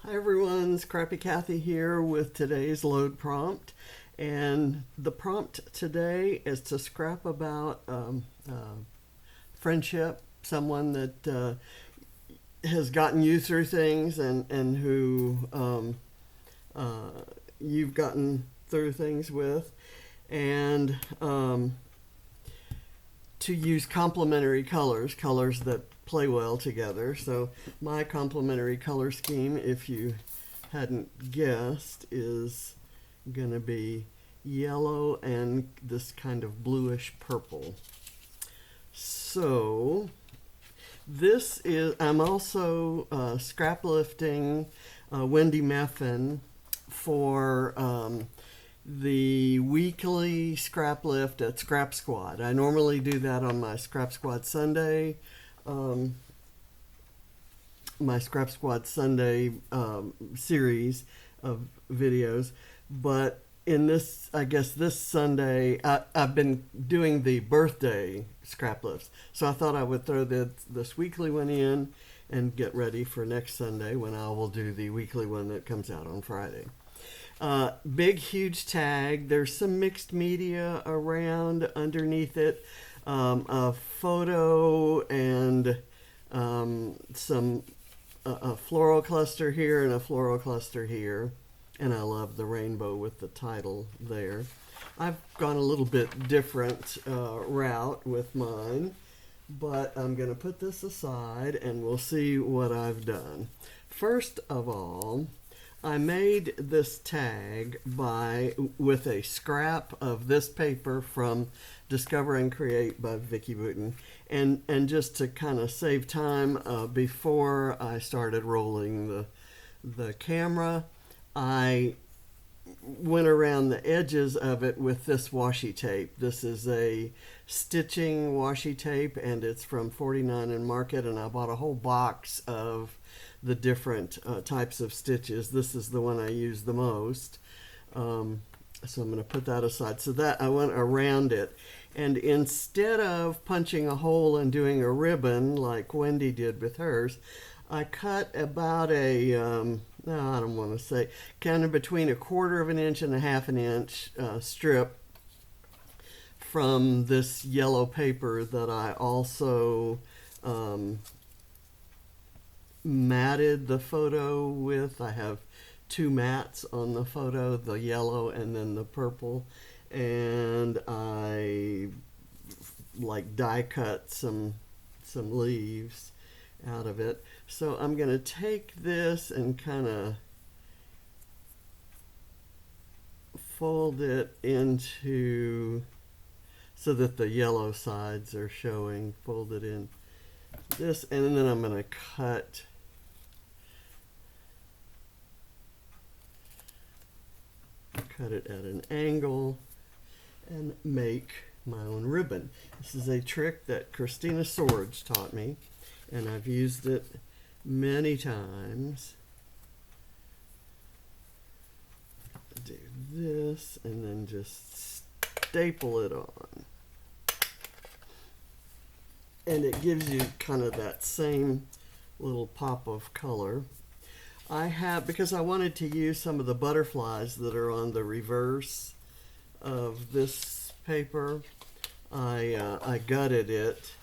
Hi everyone, Scrappy Kathy here with today's load prompt. And the prompt today is to scrap about friendship, someone that has gotten you through things and who you've gotten through things with. And to use complementary colors, colors that play well together. So my complementary color scheme, if you hadn't guessed, is going to be yellow and this kind of bluish purple. So this is, I'm also scrap lifting Wendy Meffan for the weekly scrap lift at Scrap Squad. I normally do that on my Scrap Squad Sunday, series of videos. But in this, I guess this Sunday, I've been doing the birthday scrap lifts. So I thought I would throw this weekly one in and get ready for next Sunday when I will do the weekly one that comes out on Friday. Big, huge tag. There's some mixed media around underneath it. A photo and some a floral cluster here and a floral cluster here. And I love the rainbow with the title there. I've gone a little bit different route with mine, but I'm going to put this aside and we'll see what I've done. First of all, I made this tag with a scrap of this paper from Discover and Create by Vicki Boutin. And just to kind of save time, before I started rolling the camera, I went around the edges of it with this washi tape. This is a stitching washi tape, and it's from 49 and Market, and I bought a whole box of the different types of stitches. This is the one I use the most. So I'm going to put that aside. So that I went around it. And instead of punching a hole and doing a ribbon like Wendy did with hers, I cut about I don't want to say, kind of between 1/4 of an inch and 1/2 an inch strip from this yellow paper that I also matted the photo with. I have 2 mats on the photo, the yellow and then the purple, and I like die cut some leaves out of it. So I'm going to take this and kind of fold it into so that the yellow sides are showing, fold it in this, and then I'm going to cut it at an angle and make my own ribbon. This is a trick that Christina Swords taught me, and I've used it many times. Do this and then just staple it on. And it gives you kind of that same little pop of color. I have, because I wanted to use some of the butterflies that are on the reverse of this paper, I gutted it.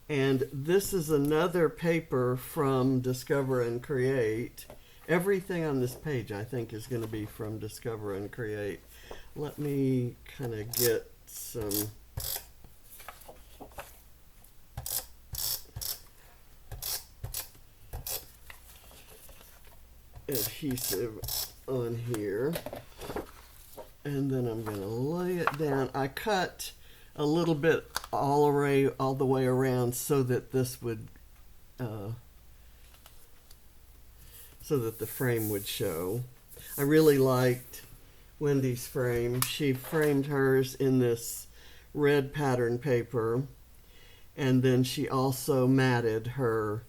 And this is another paper from Discover and Create. Everything on this page, I think, is going to be from Discover and Create. Let me kind of get some adhesive on here. And then I'm going to lay it down. I cut a little bit all the way around so that this would so that the frame would show. I really liked Wendy's frame. She framed hers in this red pattern paper, and then she also matted her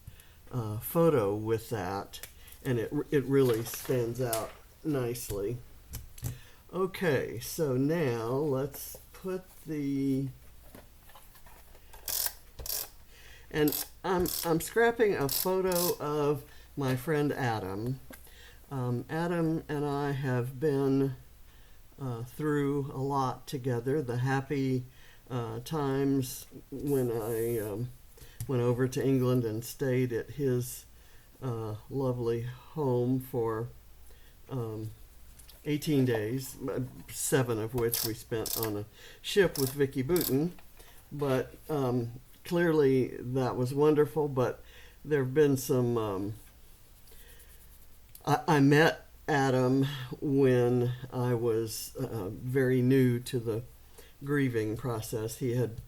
photo with that, and it really stands out nicely. Okay, so now let's put and I'm scrapping a photo of my friend Adam. Adam and I have been through a lot together. The happy times when I went over to England and stayed at his lovely home for 18 days, 7 of which we spent on a ship with Vicki Boutin. But clearly that was wonderful, but there have been some... I met Adam when I was very new to the grieving process. He had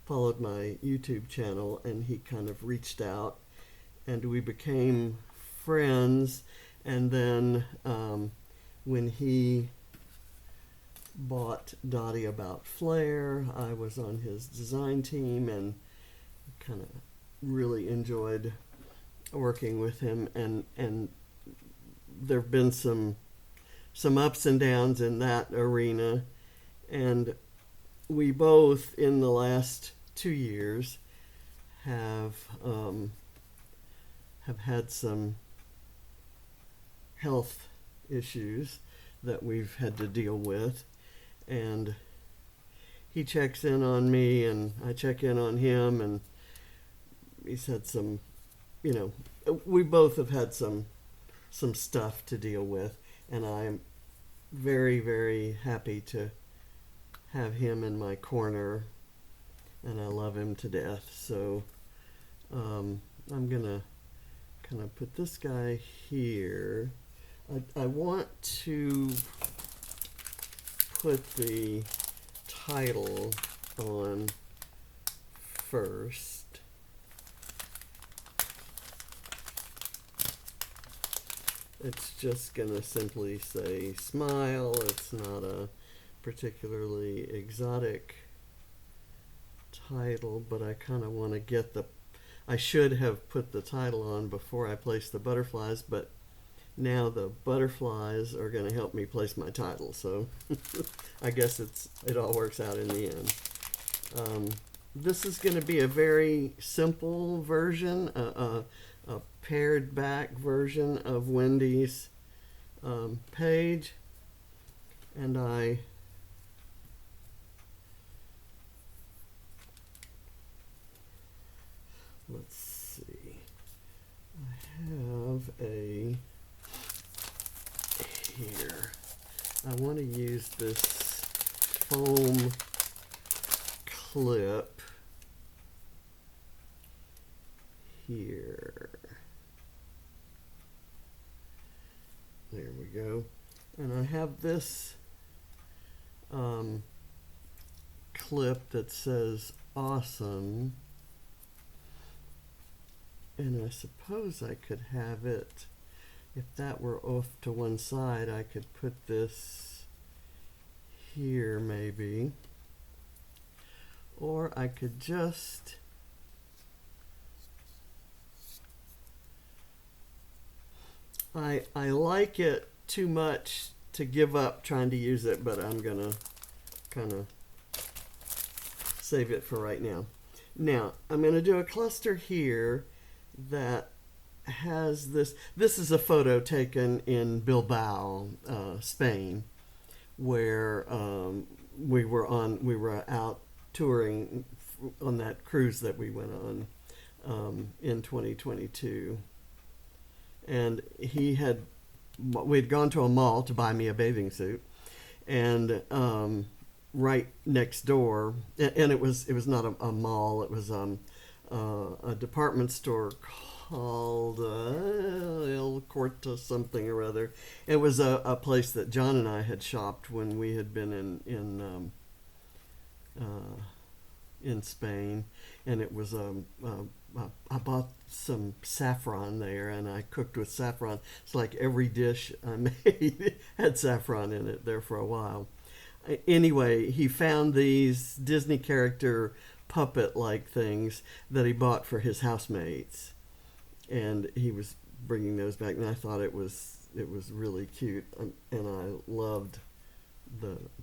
followed my YouTube channel, and he kind of reached out, and we became friends. And then when he bought Dottie About Flair, I was on his design team and kind of really enjoyed working with him. And there have been some ups and downs in that arena, and we both in the last 2 years have had some health issues that we've had to deal with, and he checks in on me and I check in on him, and he's had some, we both have had some stuff to deal with, and I'm very, very happy to have him in my corner, and I love him to death. So I'm gonna kind of put this guy here. I want to put the title on first. It's just going to simply say smile. It's not a particularly exotic title, but I kind of want to get I should have put the title on before I placed the butterflies, but now the butterflies are going to help me place my title, so I guess it all works out in the end. This is going to be a very simple version, a pared back version of Wendy's page, and let's see, I have a here. I want to use this foam clip here. There we go. And I have this clip that says awesome. And I suppose I could have it, if that were off to one side, I could put this here maybe. Or I could just I like it too much to give up trying to use it, but I'm gonna kind of save it for right now. Now I'm gonna do a cluster here that has this. This is a photo taken in Bilbao, Spain, where we were out touring on that cruise that we went on in 2022. And we'd gone to a mall to buy me a bathing suit, and right next door, and it was not a mall, it was a department store called El Corte something or other. It was a place that John and I had shopped when we had been in Spain, and it was I bought some saffron there, and I cooked with saffron. It's like every dish I made had saffron in it there for a while. Anyway, he found these Disney character puppet-like things that he bought for his housemates, and he was bringing those back, and I thought it was really cute, and I loved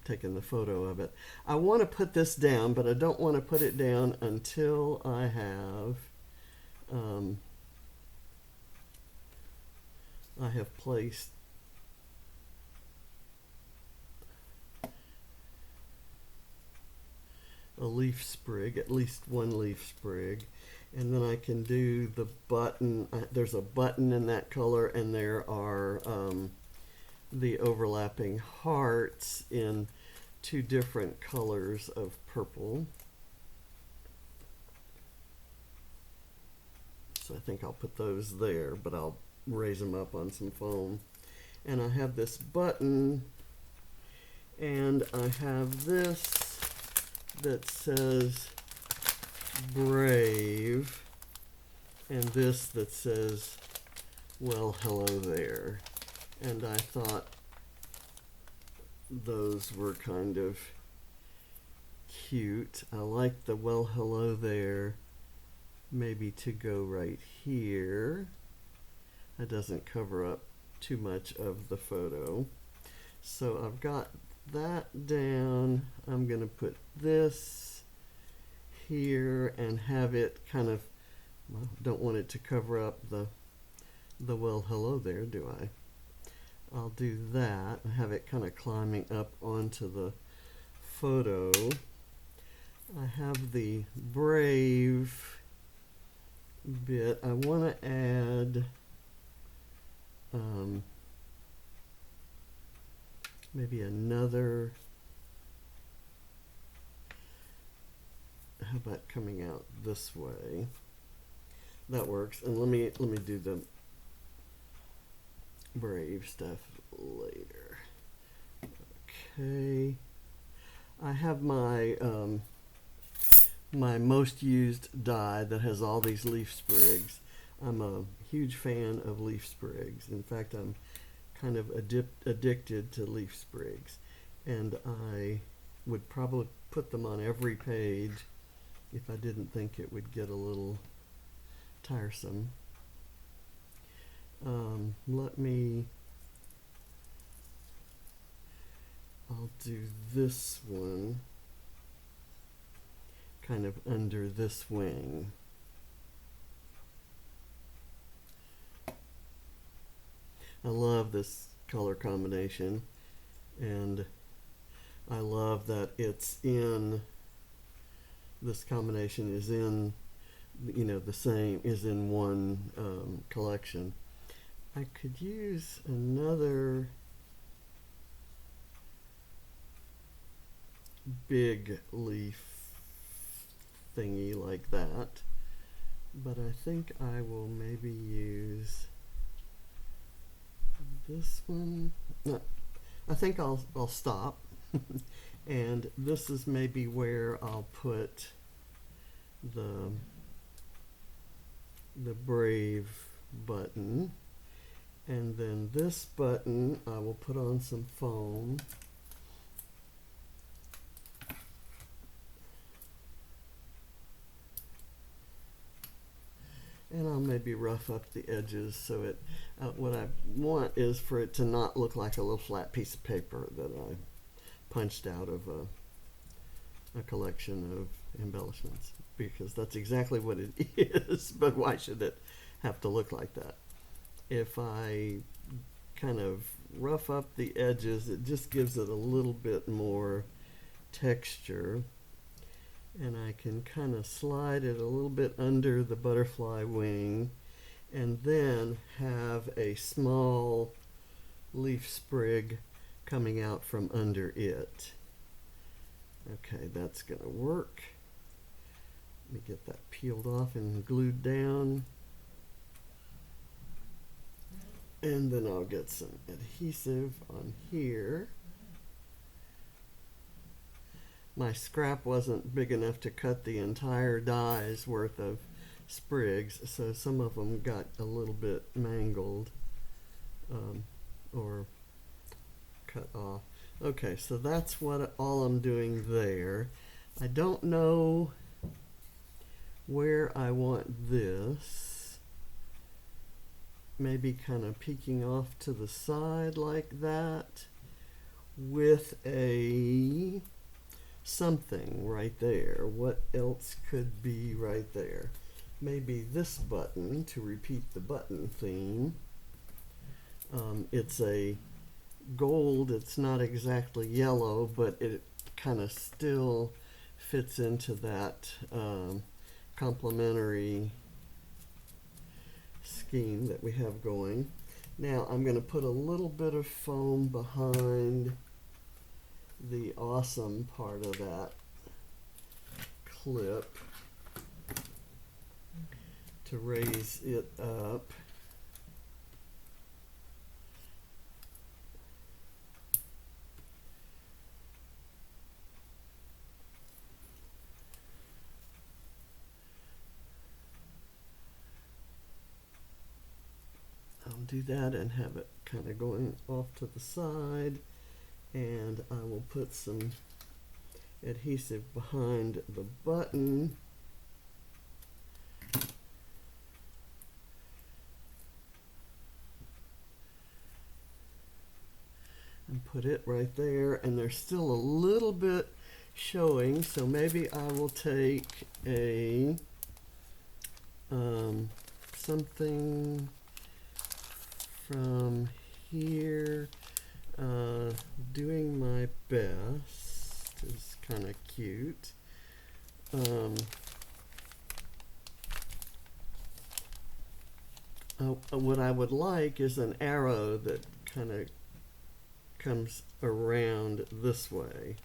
taking the photo of it. I want to put this down, but I don't want to put it down until I have I have placed a leaf sprig, at least one leaf sprig, and then I can do the button. There's a button in that color, and there are the overlapping hearts in two different colors of purple. So I think I'll put those there, but I'll raise them up on some foam. And I have this button, and I have this that says brave, and this that says, well, hello there. And I thought those were kind of cute. I like the well, hello there maybe to go right here. That doesn't cover up too much of the photo. So I've got that down. I'm going to put this here and have it kind of, well, don't want it to cover up the well, hello there, do I? I'll do that and have it kind of climbing up onto the photo. I have the brave bit. I want to add maybe another, how about coming out this way? That works. And let me do the brave stuff later. Okay. I have my my most used die that has all these leaf sprigs. I'm a huge fan of leaf sprigs. In fact, I'm kind of addicted to leaf sprigs, and I would probably put them on every page if I didn't think it would get a little tiresome. I'll do this one kind of under this wing. I love this color combination, and I love that it's in, this combination is in, you know, the same, is in one collection. I could use another big leaf thingy like that, but I think I will maybe use this one. No, I think I'll stop and this is maybe where I'll put the brave button, and then this button I will put on some foam. And I'll maybe rough up the edges so it, what I want is for it to not look like a little flat piece of paper that I punched out of a collection of embellishments, because that's exactly what it is, but why should it have to look like that? If I kind of rough up the edges, it just gives it a little bit more texture. And I can kind of slide it a little bit under the butterfly wing, and then have a small leaf sprig coming out from under it. Okay, that's going to work. Let me get that peeled off and glued down. And then I'll get some adhesive on here. My scrap wasn't big enough to cut the entire die's worth of sprigs, so some of them got a little bit mangled or cut off. Okay, so that's what all I'm doing there. I don't know where I want this. Maybe kind of peeking off to the side like that with a something right there. What else could be right there? Maybe this button to repeat the button theme. It's a gold. It's not exactly yellow, but it kind of still fits into that complementary scheme that we have going. Now I'm going to put a little bit of foam behind the awesome part of that clip to raise it up. I'll do that and have it kind of going off to the side, and I will put some adhesive behind the button. And put it right there, and there's still a little bit showing, so maybe I will take a something from here. Doing my best is kind of cute. What I would like is an arrow that kind of comes around this way,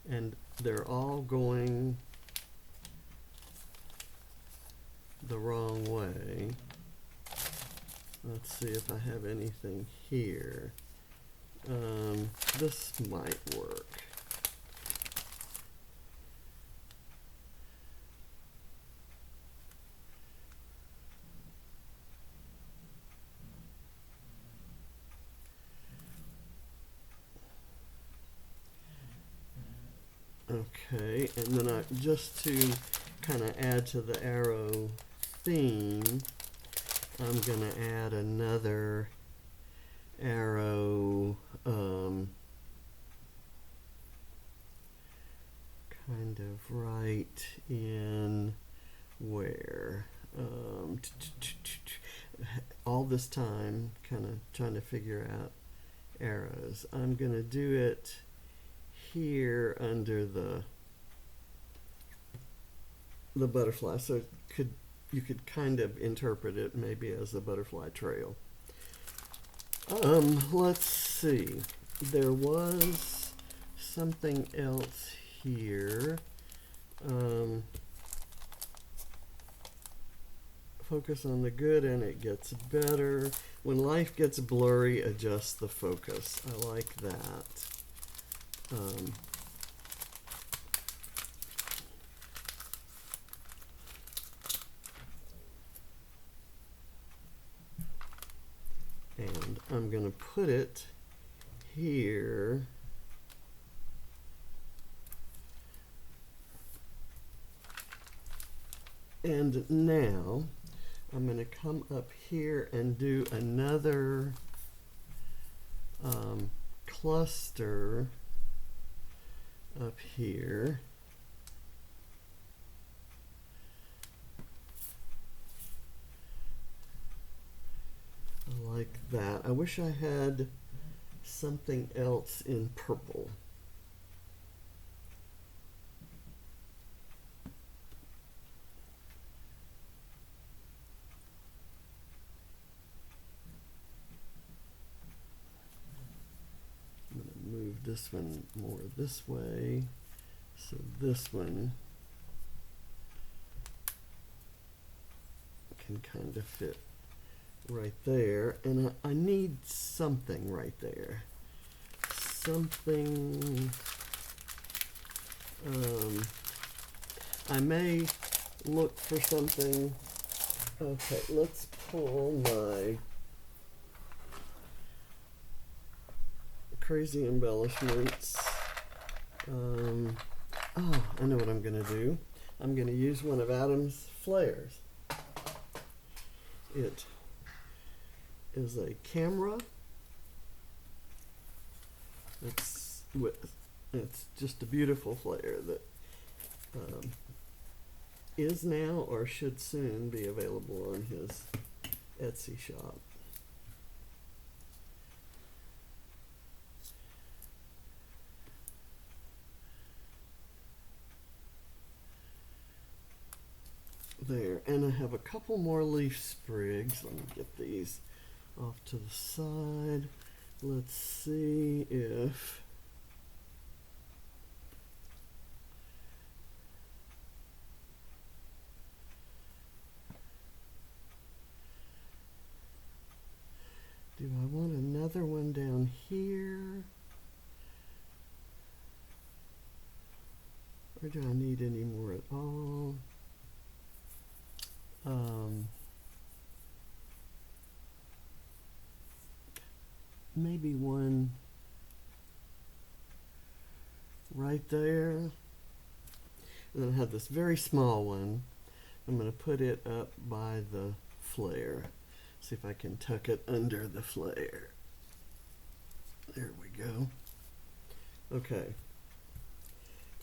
and they're all going the wrong way. Let's see if I have anything here. This might work. Okay, and then just to kind of add to the arrow theme, I'm going to add another arrow, kind of right in where, all this time kind of trying to figure out arrows. I'm going to do it here under the butterfly, so you could kind of interpret it maybe as a butterfly trail. Let's see. There was something else here. Focus on the good and it gets better. When life gets blurry, adjust the focus. I like that. And I'm going to put it here. And now I'm going to come up here and do another cluster up here. I like that. I wish I had something else in purple. I'm going to move this one more this way, so this one can kind of fit right there, and I need something right there. Something, I may look for something. Okay, let's pull my crazy embellishments. Oh, I know what I'm going to do. I'm going to use one of Adam's flares. It is a camera. It's just a beautiful flare that is now or should soon be available on his Etsy shop. and I have a couple more leaf sprigs. Let me get these off to the side. Let's see if do I want another one down here? Or do I need any more at all? Maybe one right there. And then I have this very small one. I'm going to put it up by the flare. See if I can tuck it under the flare. There we go. Okay.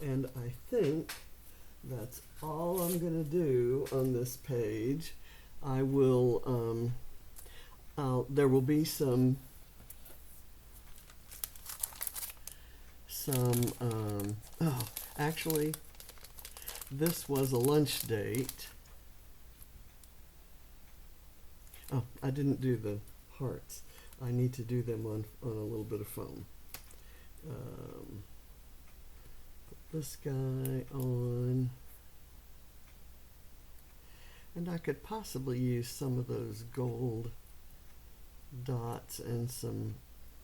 And I think that's all I'm going to do on this page. I will, there will be some oh, actually, this was a lunch date. Oh, I didn't do the hearts. I need to do them on a little bit of foam. Put this guy on. And I could possibly use some of those gold dots and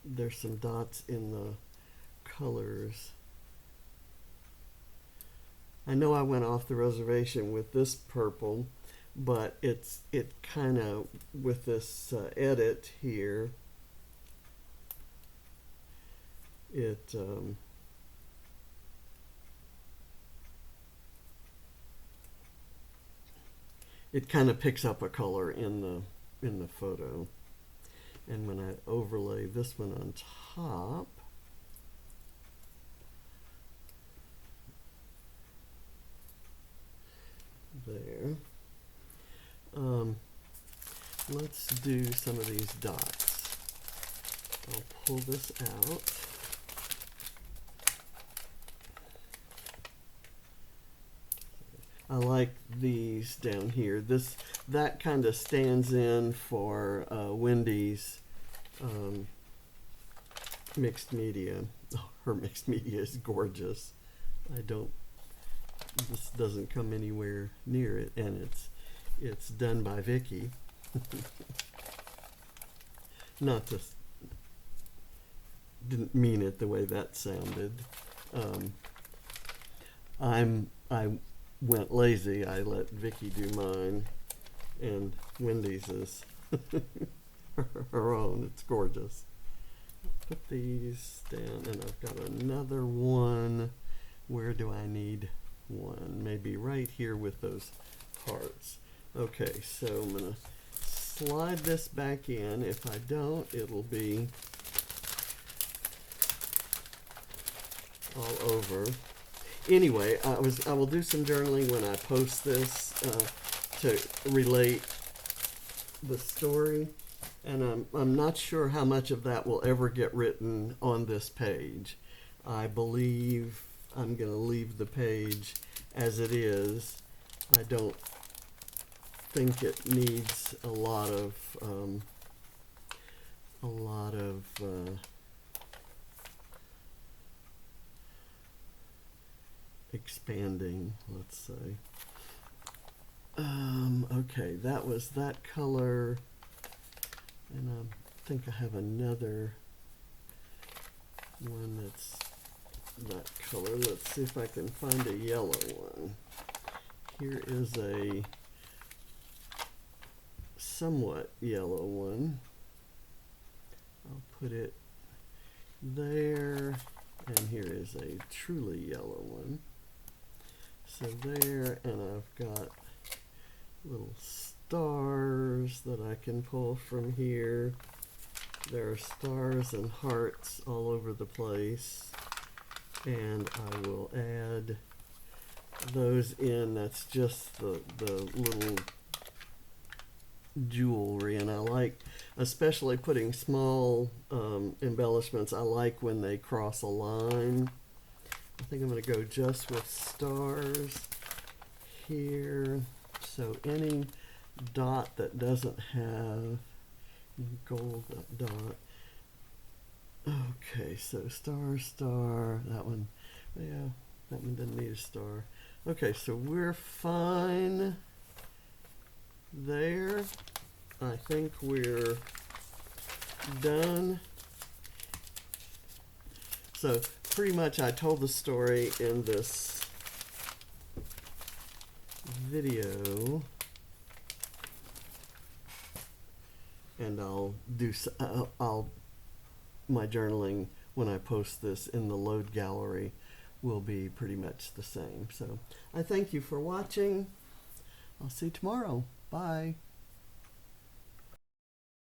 there's some dots in the colors. I know I went off the reservation with this purple, but it kind of, with this edit here, it kind of picks up a color in the photo. And when I overlay this one on top, there. Let's do some of these dots. I'll pull this out. I like these down here. That kind of stands in for Wendy's mixed media. Oh, her mixed media is gorgeous. This doesn't come anywhere near it, and it's done by Vicki. Didn't mean it the way that sounded. I went lazy. I let Vicki do mine, and Wendy's is her own. It's gorgeous. Put these down, and I've got another one. Where do I need one? Maybe right here with those hearts. Okay, so I'm going to slide this back in. If I don't, it'll be all over. Anyway, I will do some journaling when I post this to relate the story, and I'm not sure how much of that will ever get written on this page. I believe I'm going to leave the page as it is. I don't think it needs a lot of expanding, let's say. Okay, that was that color, and I think I have another one that's that color. Let's see if I can find a yellow one. Here is a somewhat yellow one. I'll put it there, and here is a truly yellow one. So there, and I've got little stars that I can pull from here. There are stars and hearts all over the place, and I will add those in. That's just the little jewelry, and I like, especially putting small embellishments, I like when they cross a line. I think I'm going to go just with stars here. So any dot that doesn't have gold dot. Okay, so star, star, that one, yeah, that one didn't need a star. Okay, so we're fine there. I think we're done. So pretty much I told the story in this video, and my journaling when I post this in the load gallery will be pretty much the same. So I thank you for watching. I'll see you tomorrow. Bye.